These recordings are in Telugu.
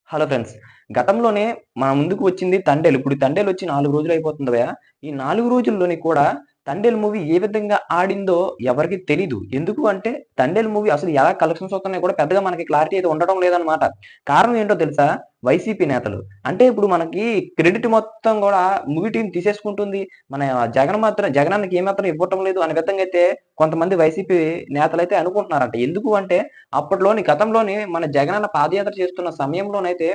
Hello friends. గతంలోనే మన ముందుకు వచ్చింది 'తండేలు'. ఇప్పుడు 'తండేలు' వచ్చి 4 రోజులు అయిపోతుంది భయ్యా. ఈ 4 రోజుల్లోని కూడా 'తండేలు' మూవీ ఏ విధంగా ఆడిందో ఎవరికీ తెలీదు. ఎందుకు అంటే 'తండేలు' మూవీ అసలు ఎలా కలెక్షన్స్ వస్తున్నాయో కూడా పెద్దగా మనకి క్లారిటీ అయితే ఉండడం లేదన్నమాట. కారణం ఏంటో తెలుసా? వైసీపీ నేతలు. అంటే ఇప్పుడు మనకి క్రెడిట్ మొత్తం గూడా మూవీ టీమ్ తీసేసుకుంటుంది. మన జగనన్నకి ఏమాత్రం ఇవ్వటం లేదు అనే విధంగా అయితే కొంతమంది వైసీపీ నేతలైతే అనుకుంటున్నారంట. ఎందుకు అంటే గతంలోని మన జగనన్న పాదయాత్ర చేస్తున్న సమయంలోనైతే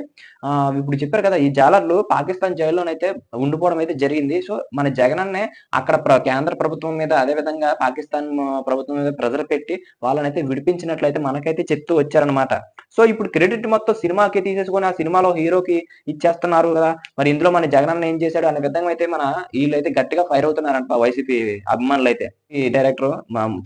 ఇప్పుడు చెప్పారు కదా! ఈ జాలర్లు పాకిస్తాన్ జైల్లోనైతే ఉండిపోవడం అయితే జరిగింది. సో, మన జగనన్నే అక్కడ కేంద్ర ప్రభుత్వం మీద అదే విధంగా పాకిస్తాన్ ప్రభుత్వం మీద ప్రెషర్ పెట్టి వాళ్ళనైతే విడిపించినట్లయితే మనకైతే చెప్తూ వచ్చారనమాట. సో, ఇప్పుడు క్రెడిట్ మొత్తం సినిమాకి తీసేసుకొని ఆ సినిమాలో హీరోకి ఇచ్చేస్తున్నారు గదా! మరి ఇందులో మన జగనన్న ఏం చేశాడు అనే విధంగా అయితే ఈళ్ళైతే గట్టిగా ఫైర్ అవుతున్నారంట వైసీపీ అభిమానులైతే. ఈ డైరెక్టరు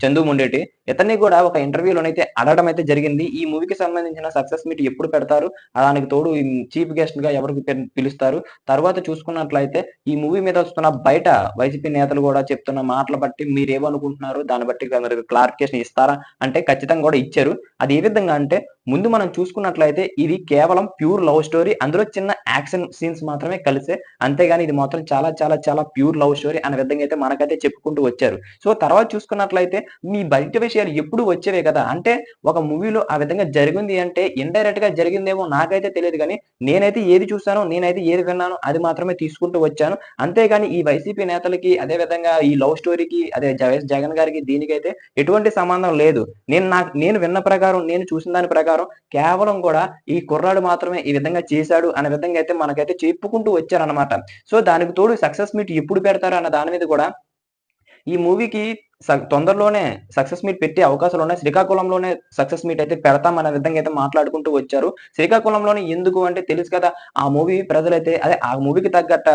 చందు మొండేటి ఇతన్ని కూడా ఒక ఇంటర్వ్యూలోనైతే అడగడం అయితే జరిగింది. ఈ మూవీకి సంబంధించిన సక్సెస్ మీట్ ఎప్పుడు పెడతారు? దానికి తోడు ఈ చీఫ్ గెస్ట్‌గా ఎవరికి పిలుస్తారు? తర్వాత చూసుకున్నట్లయితే ఈ మూవీ మీద వస్తున్న బయట వైసీపీ నేతలు గూడా చెప్తున్న మాటలు బట్టి మీరేమనుకుంటున్నారు? దాన్ని బట్టి మీరు క్లారిఫికేషన్ ఇస్తారా? అంటే ఖచ్చితంగా గూడా ఇచ్చారు. అది ఏ విధంగా అంటే ముందు మనం చూసుకున్నట్లయితే ఇది కేవలం ప్యూర్ లవ్ స్టోరీ. అందులో చిన్న యాక్షన్ సీన్స్ మాత్రమే కలిసే. అంతేగాని ఇది మాత్రం చాలా చాలా చాలా ప్యూర్ లవ్ స్టోరీ అనే విధంగా అయితే మనకైతే చెప్పుకుంటూ వచ్చారు. సో, తర్వాత చూసుకున్నట్లయితే మీ బయట విషయాలు ఎప్పుడు వచ్చేవే కదా! అంటే ఒక మూవీలో ఆ విధంగా జరిగింది అంటే ఇండైరెక్ట్‌గా జరిగిందేమో నాకైతే తెలీదు గానీ, నేనైతే ఏది చూసానో, నేనైతే ఏది విన్నానో అది మాత్రమే తీసుకుంటూ వచ్చాను. అంతేగాని ఈ వైసీపీ నేతలకి అదే విధంగా ఈ లవ్ స్టోరీకి అదే జగన్ గారికి దీనికైతే ఎటువంటి సంబంధం లేదు. నేను విన్న ప్రకారం, నేను చూసిన దాని ప్రకారం కేవలం గూడా ఈ కుర్రాడు మాత్రమే ఈ విధంగా చేశాడు అనే విధంగా అయితే మనకైతే చెప్పుకుంటూ వచ్చారనమాట. సో, దానికి తోడు సక్సెస్ మీట్ ఎప్పుడు పెడతారు అన్న దాని మీద గూడా ఈ మూవీకి తొందరలోనే సక్సెస్ మీట్ పెట్టే అవకాశాలున్నాయి. శ్రీకాకుళంలోనే సక్సెస్ మీట్ అయితే పెడతాం అనే విధంగా అయితే మాట్లాడుకుంటూ వచ్చారు. శ్రీకాకుళంలోనే ఎందుకు అంటే తెలుసు కదా! ఆ మూవీ ప్రజలైతే అదే ఆ మూవీకి తగ్గట్ట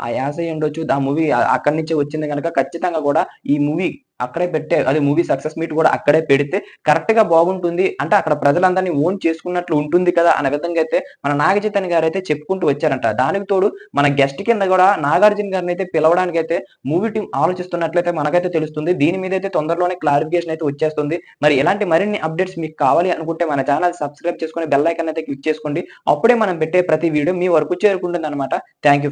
ఆ యాస అయ్యుండొచ్చు. ఆ మూవీ అక్కడి నుంచే వచ్చింది గనక ఖచ్చితంగా గూడా ఈ మూవీ అక్కడే అదే మూవీ సక్సెస్ మీట్ గూడా అక్కడే పెడితే కరెక్ట్‌గా బాగుంటుంది. అంటే అక్కడ ప్రజలందరిని ఓన్ చేసుకున్నట్లు ఉంటుంది కదా! అనే విధంగా అయితే మన నాగ చైతన్య గారైతే చెప్పుకుంటూ వచ్చారంట. దానికి తోడు మన గెస్ట్ కింద గూడా నాగార్జున గారినైతే పిలవడానికైతే మూవీ టీమ్ ఆలోచిస్తున్నట్లయితే మనకైతే తెలుస్తుంది. దీని మీదైతే తొందరలోనే క్లారిఫికేషన్ అయితే వచ్చేస్తుంది. మరి ఇలాంటి మరిన్ని అప్డేట్స్ మీకు కావాలి అనుకుంటే మన ఛానెల్ సబ్స్క్రైబ్ చేసుకొని బెల్ ఐకాన్ అయితే క్లిక్ చేసుకోండి. అప్పుడే మనం పెట్టే ప్రతి వీడియో మీ వరకు చేరుకుంటుందన్నమాట. Thank you.